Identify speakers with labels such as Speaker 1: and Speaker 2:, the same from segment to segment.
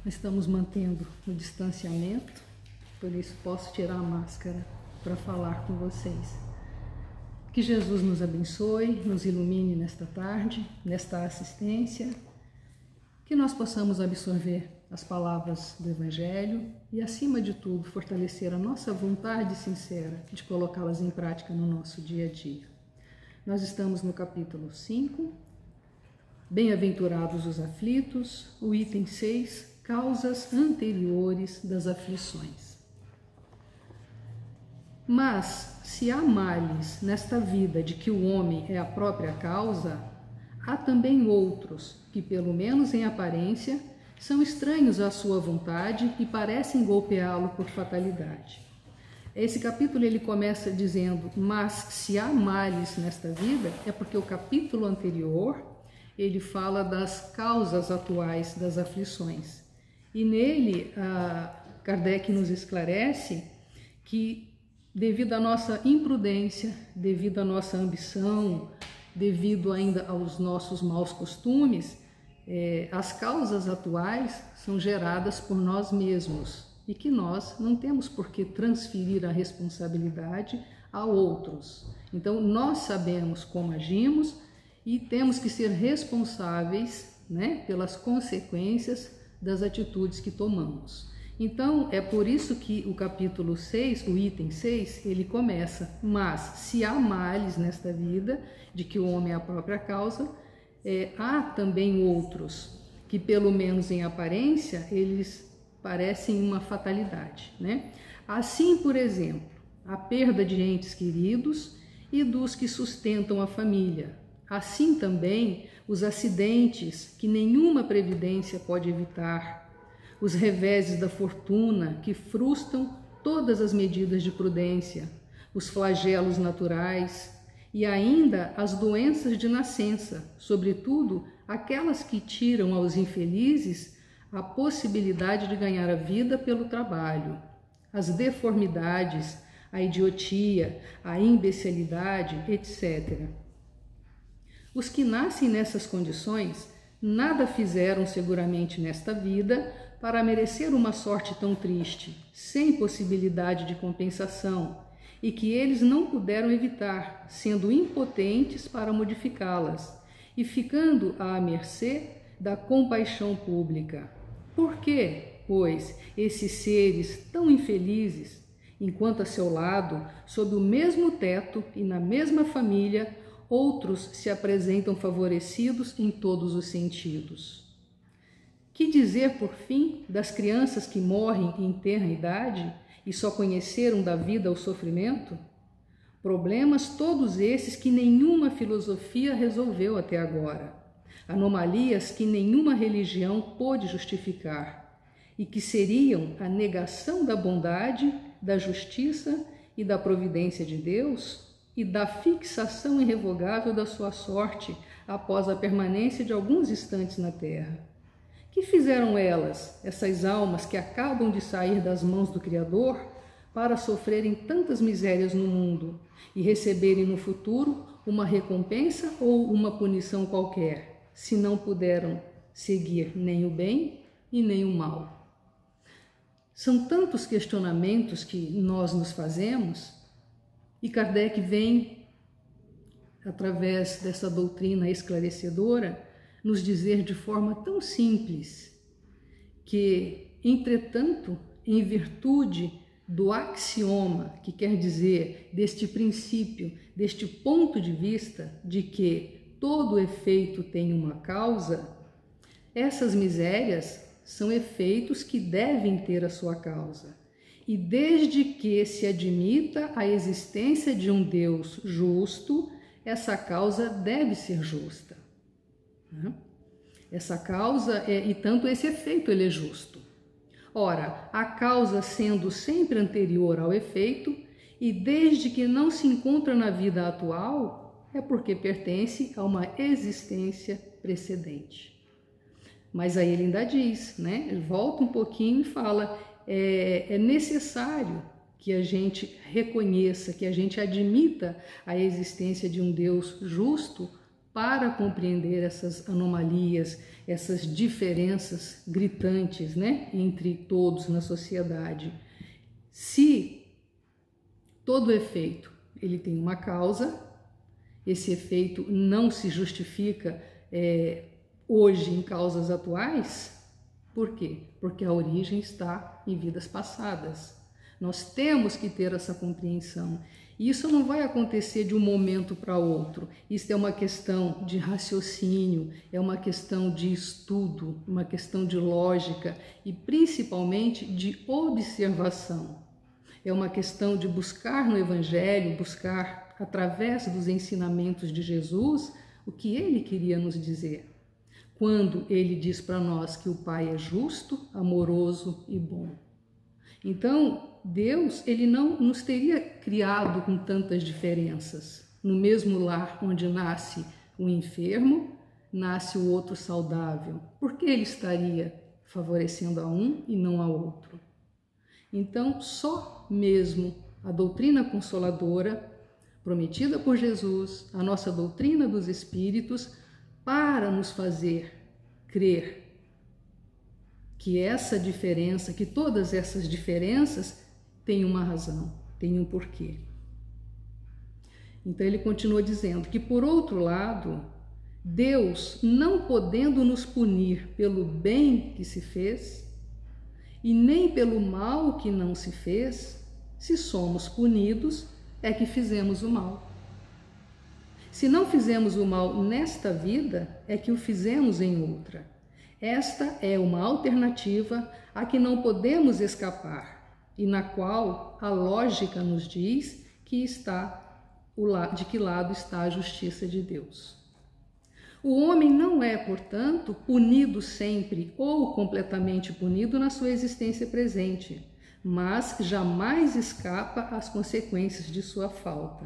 Speaker 1: Estamos mantendo o distanciamento, por isso posso tirar a máscara para falar com vocês. Que Jesus nos abençoe, nos ilumine nesta tarde, nesta assistência, que nós possamos absorver as palavras do Evangelho e, acima de tudo, fortalecer a nossa vontade sincera de colocá-las em prática no nosso dia a dia. Nós estamos no capítulo 5, Bem-aventurados os aflitos, o item 6, causas anteriores das aflições. Mas, se há males nesta vida de que o homem é a própria causa, há também outros que, pelo menos em aparência, são estranhos à sua vontade e parecem golpeá-lo por fatalidade. Esse capítulo ele começa dizendo, mas se há males nesta vida, é porque o capítulo anterior ele fala das causas atuais das aflições. E nele, Kardec nos esclarece que, devido à nossa imprudência, devido à nossa ambição, devido ainda aos nossos maus costumes, as causas atuais são geradas por nós mesmos e que nós não temos por que transferir a responsabilidade a outros. Então, nós sabemos como agimos e temos que ser responsáveis, pelas consequências das atitudes que tomamos. Então, é por isso que o capítulo 6, o item 6, ele começa, mas se há males nesta vida, de que o homem é a própria causa, há também outros que, pelo menos em aparência, eles parecem uma fatalidade. Assim, por exemplo, a perda de entes queridos e dos que sustentam a família. Assim também os acidentes que nenhuma previdência pode evitar, os reveses da fortuna que frustram todas as medidas de prudência, os flagelos naturais e ainda as doenças de nascença, sobretudo aquelas que tiram aos infelizes a possibilidade de ganhar a vida pelo trabalho, as deformidades, a idiotia, a imbecilidade, etc. Os que nascem nessas condições nada fizeram seguramente nesta vida para merecer uma sorte tão triste, sem possibilidade de compensação, e que eles não puderam evitar, sendo impotentes para modificá-las, e ficando à mercê da compaixão pública. Por que, pois, esses seres tão infelizes, enquanto a seu lado, sob o mesmo teto e na mesma família, outros se apresentam favorecidos em todos os sentidos? Que dizer, por fim, das crianças que morrem em tenra idade e só conheceram da vida o sofrimento? Problemas todos esses que nenhuma filosofia resolveu até agora, anomalias que nenhuma religião pôde justificar e que seriam a negação da bondade, da justiça e da providência de Deus e da fixação irrevogável da sua sorte após a permanência de alguns instantes na terra. Que fizeram elas, essas almas que acabam de sair das mãos do Criador, para sofrerem tantas misérias no mundo e receberem no futuro uma recompensa ou uma punição qualquer, se não puderam seguir nem o bem e nem o mal? São tantos questionamentos que nós nos fazemos, e Kardec vem, através dessa doutrina esclarecedora, nos dizer de forma tão simples que, entretanto, em virtude do axioma, que quer dizer deste princípio, deste ponto de vista de que todo efeito tem uma causa, essas misérias são efeitos que devem ter a sua causa. E desde que se admita a existência de um Deus justo, essa causa deve ser justa. Essa causa, e tanto esse efeito ele é justo. Ora, a causa sendo sempre anterior ao efeito, e desde que não se encontra na vida atual, é porque pertence a uma existência precedente. Mas aí ele ainda diz, ele volta um pouquinho e fala, é necessário que a gente reconheça, que a gente admita a existência de um Deus justo para compreender essas anomalias, essas diferenças gritantes, né, entre todos na sociedade. Se todo efeito ele tem uma causa, esse efeito não se justifica hoje em causas atuais. Por quê? Porque a origem está em vidas passadas. Nós temos que ter essa compreensão. E isso não vai acontecer de um momento para outro. Isso é uma questão de raciocínio, é uma questão de estudo, uma questão de lógica e principalmente de observação. É uma questão de buscar no Evangelho, buscar através dos ensinamentos de Jesus o que ele queria nos dizer. Quando ele diz para nós que o Pai é justo, amoroso e bom. Então, Deus, ele não nos teria criado com tantas diferenças. No mesmo lar onde nasce o enfermo, nasce o outro saudável. Por que ele estaria favorecendo a um e não a outro? Então, só mesmo a doutrina consoladora, prometida por Jesus, a nossa doutrina dos Espíritos, para nos fazer crer que essa diferença, que todas essas diferenças têm uma razão, têm um porquê. Então ele continua dizendo que, por outro lado, Deus, não podendo nos punir pelo bem que se fez e nem pelo mal que não se fez, se somos punidos, é que fizemos o mal. Se não fizemos o mal nesta vida, é que o fizemos em outra. Esta é uma alternativa a que não podemos escapar e na qual a lógica nos diz que de que lado está a justiça de Deus. O homem não é, portanto, punido sempre ou completamente punido na sua existência presente, mas jamais escapa às consequências de sua falta.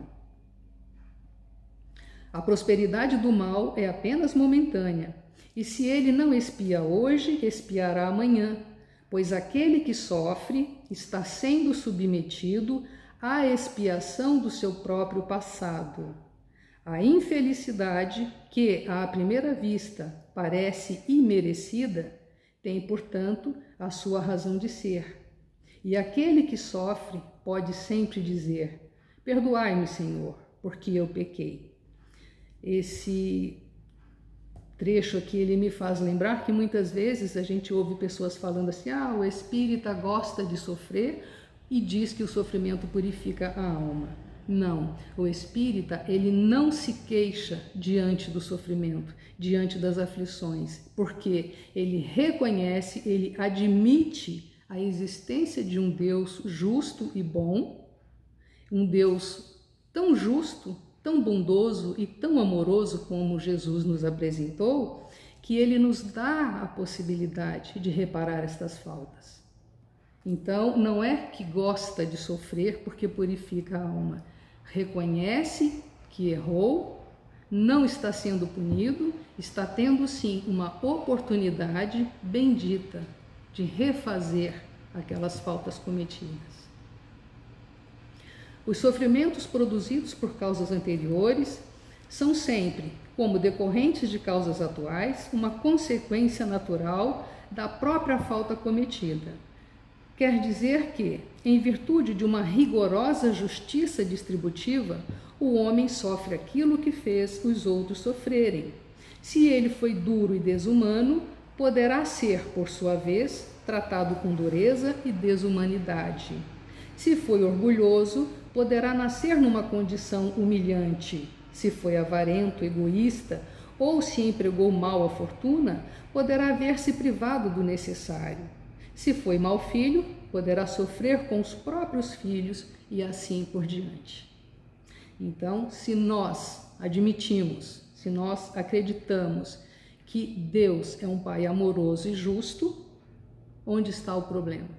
Speaker 1: A prosperidade do mal é apenas momentânea, e se ele não expia hoje, expiará amanhã, pois aquele que sofre está sendo submetido à expiação do seu próprio passado. A infelicidade, que à primeira vista parece imerecida, tem, portanto, a sua razão de ser. E aquele que sofre pode sempre dizer: perdoai-me, Senhor, porque eu pequei. Esse trecho aqui, ele me faz lembrar que muitas vezes a gente ouve pessoas falando assim: o espírita gosta de sofrer e diz que o sofrimento purifica a alma. Não, o espírita, ele não se queixa diante do sofrimento, diante das aflições, porque ele reconhece, ele admite a existência de um Deus justo e bom, um Deus tão justo, tão bondoso e tão amoroso como Jesus nos apresentou, que ele nos dá a possibilidade de reparar estas faltas. Então, não é que gosta de sofrer porque purifica a alma. Reconhece que errou, não está sendo punido, está tendo sim uma oportunidade bendita de refazer aquelas faltas cometidas. Os sofrimentos produzidos por causas anteriores são sempre, como decorrentes de causas atuais, uma consequência natural da própria falta cometida. Quer dizer que, em virtude de uma rigorosa justiça distributiva, o homem sofre aquilo que fez os outros sofrerem. Se ele foi duro e desumano, poderá ser, por sua vez, tratado com dureza e desumanidade. Se foi orgulhoso, poderá nascer numa condição humilhante. Se foi avarento, egoísta, ou se empregou mal a fortuna, poderá ver-se privado do necessário. Se foi mau filho, poderá sofrer com os próprios filhos e assim por diante. Então, se nós admitimos, se nós acreditamos que Deus é um Pai amoroso e justo, onde está o problema?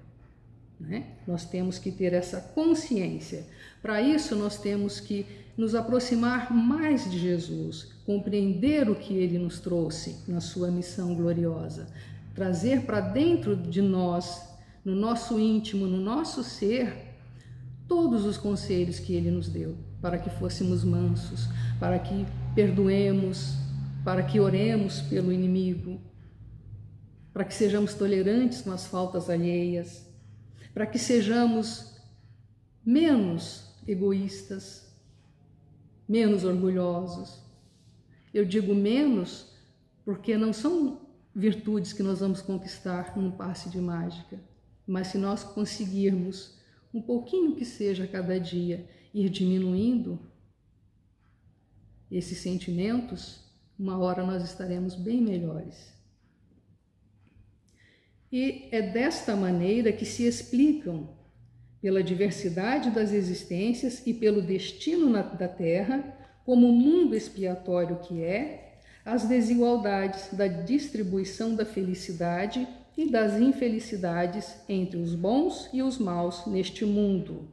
Speaker 1: Nós temos que ter essa consciência. Para isso, nós temos que nos aproximar mais de Jesus, compreender o que ele nos trouxe na sua missão gloriosa, trazer para dentro de nós, no nosso íntimo, no nosso ser, todos os conselhos que ele nos deu, para que fôssemos mansos, para que perdoemos, para que oremos pelo inimigo, para que sejamos tolerantes com as faltas alheias, para que sejamos menos egoístas, menos orgulhosos. Eu digo menos porque não são virtudes que nós vamos conquistar num passe de mágica, mas se nós conseguirmos um pouquinho que seja a cada dia ir diminuindo esses sentimentos, uma hora nós estaremos bem melhores. E é desta maneira que se explicam, pela diversidade das existências e pelo destino da Terra, como mundo expiatório que é, as desigualdades da distribuição da felicidade e das infelicidades entre os bons e os maus neste mundo.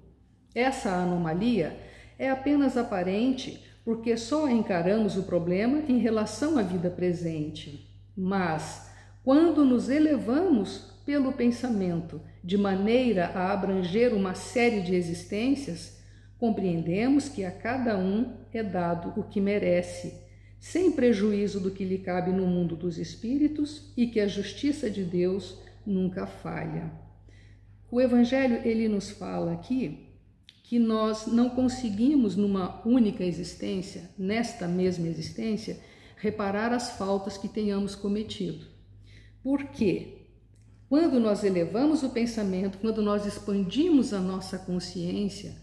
Speaker 1: Essa anomalia é apenas aparente porque só encaramos o problema em relação à vida presente. Mas, quando nos elevamos pelo pensamento de maneira a abranger uma série de existências, compreendemos que a cada um é dado o que merece, sem prejuízo do que lhe cabe no mundo dos espíritos, e que a justiça de Deus nunca falha. O Evangelho, ele nos fala aqui que nós não conseguimos numa única existência, nesta mesma existência, reparar as faltas que tenhamos cometido. Por quê? Quando nós elevamos o pensamento, quando nós expandimos a nossa consciência,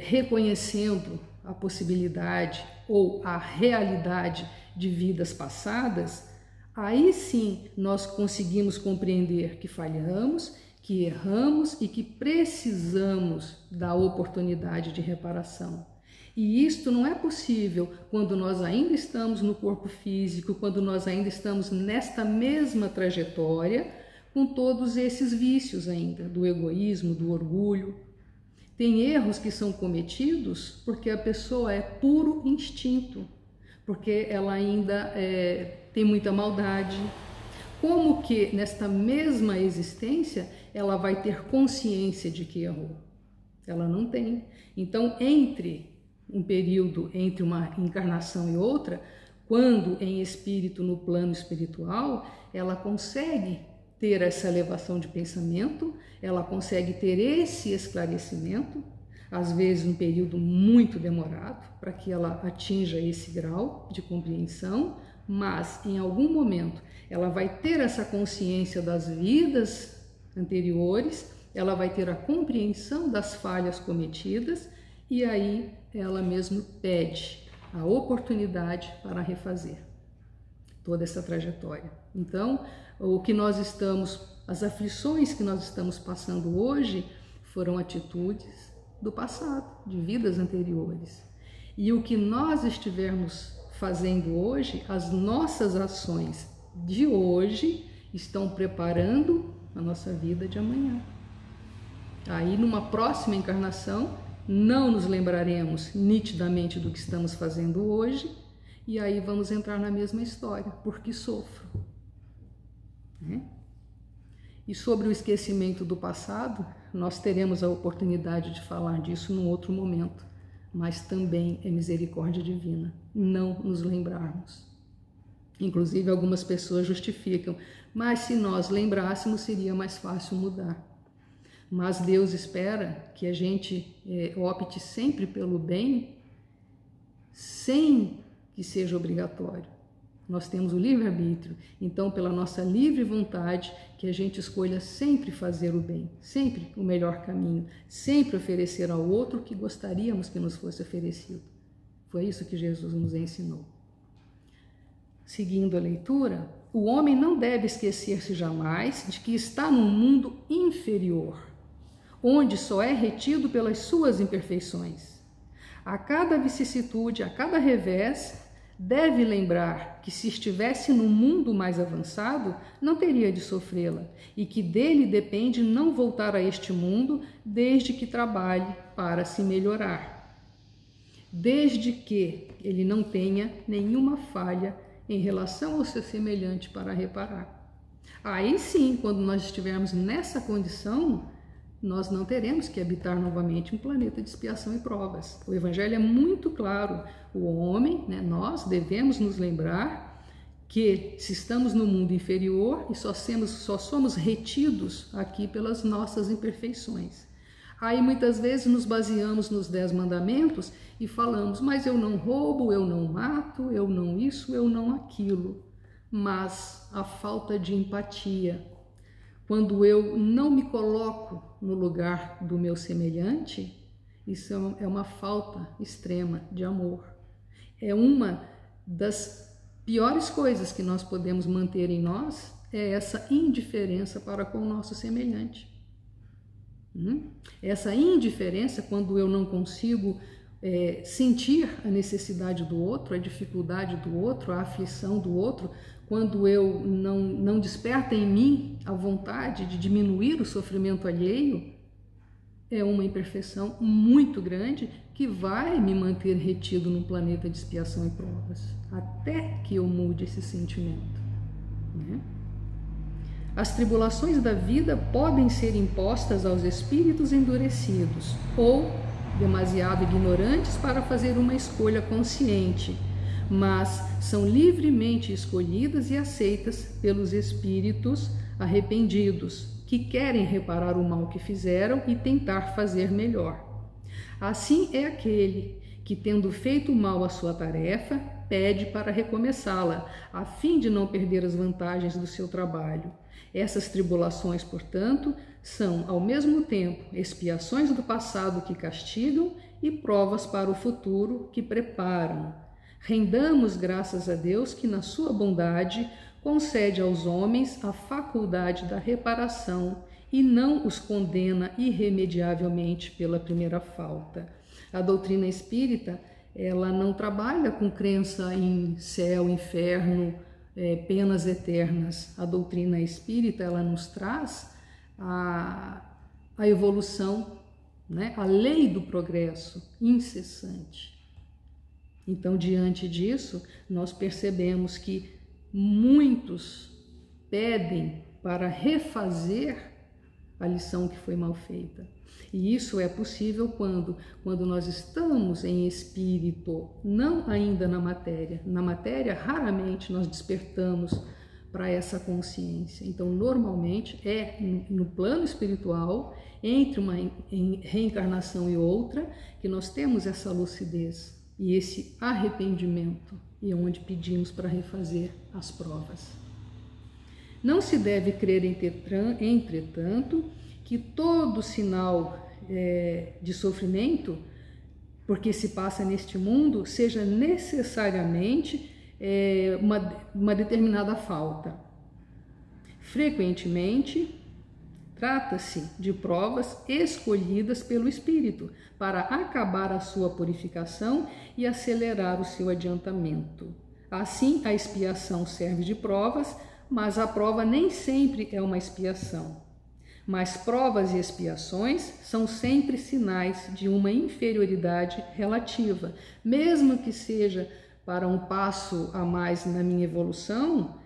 Speaker 1: reconhecendo a possibilidade ou a realidade de vidas passadas, aí sim nós conseguimos compreender que falhamos, que erramos e que precisamos da oportunidade de reparação. E isto não é possível quando nós ainda estamos no corpo físico, quando nós ainda estamos nesta mesma trajetória, com todos esses vícios ainda, do egoísmo, do orgulho. Tem erros que são cometidos porque a pessoa é puro instinto, porque ela ainda tem muita maldade. Como que nesta mesma existência ela vai ter consciência de que errou? Ela não tem. Então, entre um período, entre uma encarnação e outra, quando em espírito no plano espiritual, ela consegue ter essa elevação de pensamento, ela consegue ter esse esclarecimento, às vezes um período muito demorado, para que ela atinja esse grau de compreensão, mas em algum momento ela vai ter essa consciência das vidas anteriores, ela vai ter a compreensão das falhas cometidas e aí ela mesmo pede a oportunidade para refazer toda essa trajetória. Então, o que nós estamos, as aflições que nós estamos passando hoje foram atitudes do passado, de vidas anteriores. E o que nós estivermos fazendo hoje, as nossas ações de hoje estão preparando a nossa vida de amanhã. Aí, numa próxima encarnação, não nos lembraremos nitidamente do que estamos fazendo hoje, e aí vamos entrar na mesma história, porque sofro. E sobre o esquecimento do passado, nós teremos a oportunidade de falar disso num outro momento, mas também é misericórdia divina não nos lembrarmos. Inclusive, algumas pessoas justificam, mas se nós lembrássemos, seria mais fácil mudar. Mas Deus espera que a gente opte sempre pelo bem, sem que seja obrigatório. Nós temos o livre-arbítrio, então pela nossa livre vontade, que a gente escolha sempre fazer o bem, sempre o melhor caminho, sempre oferecer ao outro o que gostaríamos que nos fosse oferecido. Foi isso que Jesus nos ensinou. Seguindo a leitura, o homem não deve esquecer-se jamais de que está num mundo inferior, onde só é retido pelas suas imperfeições. A cada vicissitude, a cada revés, deve lembrar que se estivesse num mundo mais avançado, não teria de sofrê-la, e que dele depende não voltar a este mundo desde que trabalhe para se melhorar, desde que ele não tenha nenhuma falha em relação ao seu semelhante para reparar. Aí sim, quando nós estivermos nessa condição, nós não teremos que habitar novamente um planeta de expiação e provas. O Evangelho é muito claro. O homem, né, nós devemos nos lembrar que se estamos no mundo inferior e só somos retidos aqui pelas nossas imperfeições. Aí muitas vezes nos baseamos nos 10 mandamentos e falamos, mas eu não roubo, eu não mato, eu não isso, eu não aquilo. Mas a falta de empatia, quando eu não me coloco no lugar do meu semelhante, isso é uma falta extrema de amor. É uma das piores coisas que nós podemos manter em nós, é essa indiferença para com o nosso semelhante. Essa indiferença, quando eu não consigo sentir a necessidade do outro, a dificuldade do outro, a aflição do outro, quando eu não desperta em mim a vontade de diminuir o sofrimento alheio, é uma imperfeição muito grande que vai me manter retido no planeta de expiação e provas, até que eu mude esse sentimento, né? As tribulações da vida podem ser impostas aos espíritos endurecidos ou demasiado ignorantes para fazer uma escolha consciente, mas são livremente escolhidas e aceitas pelos espíritos arrependidos, que querem reparar o mal que fizeram e tentar fazer melhor. Assim é aquele que, tendo feito mal à sua tarefa, pede para recomeçá-la, a fim de não perder as vantagens do seu trabalho. Essas tribulações, portanto, são, ao mesmo tempo, expiações do passado que castigam e provas para o futuro que preparam. Rendamos graças a Deus que, na sua bondade, concede aos homens a faculdade da reparação e não os condena irremediavelmente pela primeira falta. A doutrina espírita, ela não trabalha com crença em céu, inferno, penas eternas. A doutrina espírita, ela nos traz a evolução, né? A lei do progresso incessante. Então, diante disso, nós percebemos que muitos pedem para refazer a lição que foi mal feita. E isso é possível quando nós estamos em espírito, não ainda na matéria. Na matéria, raramente nós despertamos para essa consciência. Então, normalmente, é no plano espiritual, entre uma reencarnação e outra, que nós temos essa lucidez e esse arrependimento, e onde pedimos para refazer as provas. Não se deve crer, entretanto, que todo sinal de sofrimento, porque se passa neste mundo, seja necessariamente uma determinada falta. Frequentemente, trata-se de provas escolhidas pelo Espírito para acabar a sua purificação e acelerar o seu adiantamento. Assim, a expiação serve de provas, mas a prova nem sempre é uma expiação. Mas provas e expiações são sempre sinais de uma inferioridade relativa. Mesmo que seja para um passo a mais na minha evolução,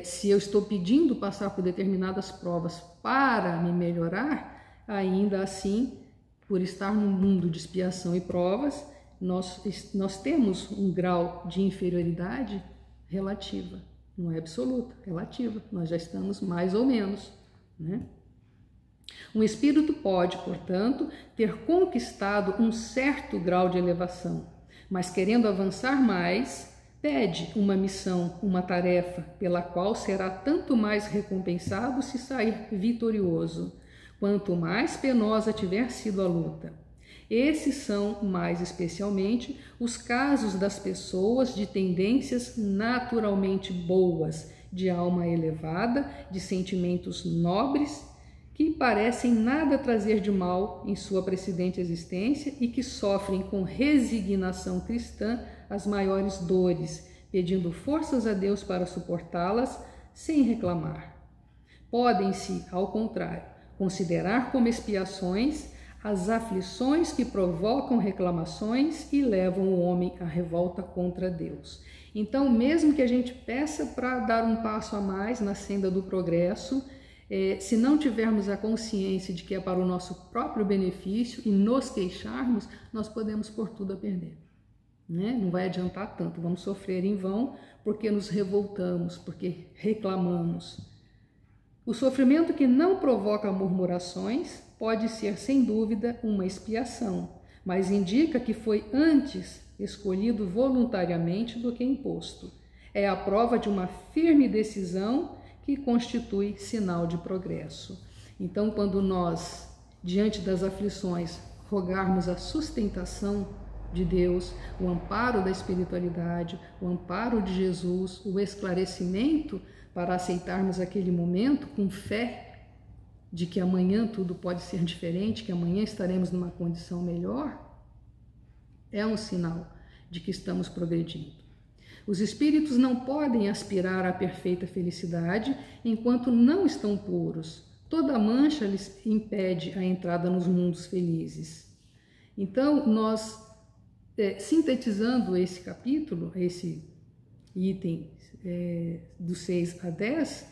Speaker 1: se eu estou pedindo passar por determinadas provas para me melhorar, ainda assim, por estar no mundo de expiação e provas, nós temos um grau de inferioridade relativa. Não é absoluta, relativa. Nós já estamos mais ou menos, né? Um espírito pode, portanto, ter conquistado um certo grau de elevação, mas querendo avançar mais, pede uma missão, uma tarefa, pela qual será tanto mais recompensado se sair vitorioso, quanto mais penosa tiver sido a luta. Esses são, mais especialmente, os casos das pessoas de tendências naturalmente boas, de alma elevada, de sentimentos nobres, que parecem nada trazer de mal em sua precedente existência e que sofrem com resignação cristã as maiores dores, pedindo forças a Deus para suportá-las sem reclamar. Podem-se, ao contrário, considerar como expiações as aflições que provocam reclamações e levam o homem à revolta contra Deus. Então, mesmo que a gente peça para dar um passo a mais na senda do progresso, Se não tivermos a consciência de que é para o nosso próprio benefício e nos queixarmos, nós podemos pôr tudo a perder, né? Não vai adiantar tanto, vamos sofrer em vão porque nos revoltamos, porque reclamamos. O sofrimento que não provoca murmurações pode ser, sem dúvida, uma expiação, mas indica que foi antes escolhido voluntariamente do que imposto. É a prova de uma firme decisão que constitui sinal de progresso. Então, quando nós, diante das aflições, rogarmos a sustentação de Deus, o amparo da espiritualidade, o amparo de Jesus, o esclarecimento para aceitarmos aquele momento com fé de que amanhã tudo pode ser diferente, que amanhã estaremos numa condição melhor, é um sinal de que estamos progredindo. Os espíritos não podem aspirar à perfeita felicidade enquanto não estão puros. Toda mancha lhes impede a entrada nos mundos felizes. Então, nós, sintetizando esse capítulo, esse item do 6 a 10,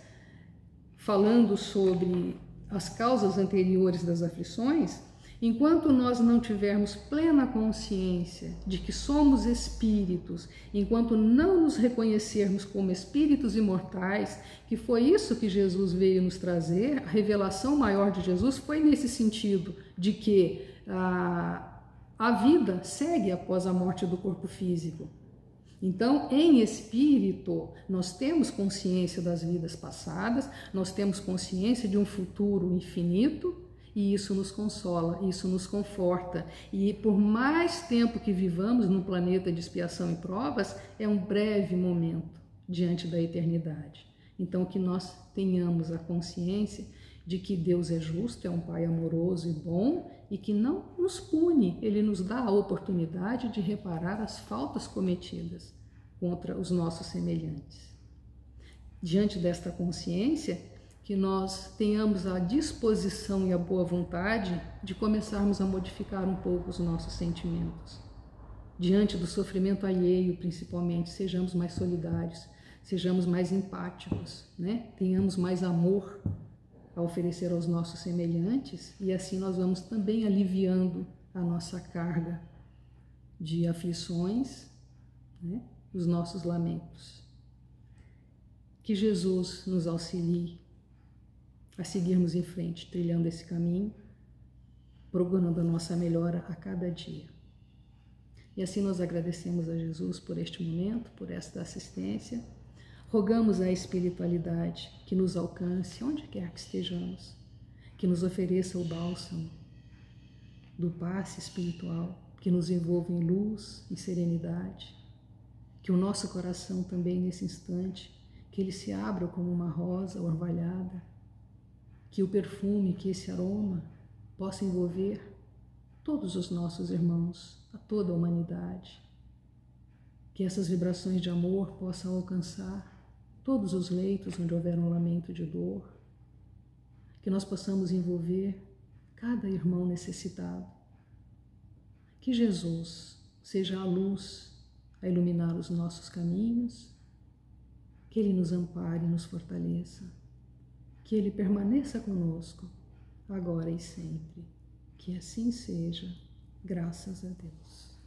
Speaker 1: falando sobre as causas anteriores das aflições, enquanto nós não tivermos plena consciência de que somos espíritos, enquanto não nos reconhecermos como espíritos imortais, que foi isso que Jesus veio nos trazer, a revelação maior de Jesus foi nesse sentido, de que a vida segue após a morte do corpo físico. Então, em espírito, nós temos consciência das vidas passadas, nós temos consciência de um futuro infinito, e isso nos consola, isso nos conforta. E por mais tempo que vivamos no planeta de expiação e provas, é um breve momento diante da eternidade. Então, que nós tenhamos a consciência de que Deus é justo, é um Pai amoroso e bom, e que não nos pune, Ele nos dá a oportunidade de reparar as faltas cometidas contra os nossos semelhantes. Diante desta consciência, que nós tenhamos a disposição e a boa vontade de começarmos a modificar um pouco os nossos sentimentos. Diante do sofrimento alheio, principalmente, sejamos mais solidários, sejamos mais empáticos, né? Tenhamos mais amor a oferecer aos nossos semelhantes, e assim nós vamos também aliviando a nossa carga de aflições, né? Os nossos lamentos. Que Jesus nos auxilie a seguirmos em frente, trilhando esse caminho, procurando a nossa melhora a cada dia. E assim nós agradecemos a Jesus por este momento, por esta assistência. Rogamos à espiritualidade que nos alcance onde quer que estejamos, que nos ofereça o bálsamo do passe espiritual, que nos envolva em luz, em serenidade, que o nosso coração também nesse instante, que ele se abra como uma rosa orvalhada, que o perfume, que esse aroma possa envolver todos os nossos irmãos, a toda a humanidade, que essas vibrações de amor possam alcançar todos os leitos onde houver um lamento de dor, que nós possamos envolver cada irmão necessitado, que Jesus seja a luz a iluminar os nossos caminhos, que Ele nos ampare e nos fortaleça, que Ele permaneça conosco, agora e sempre. Que assim seja, graças a Deus.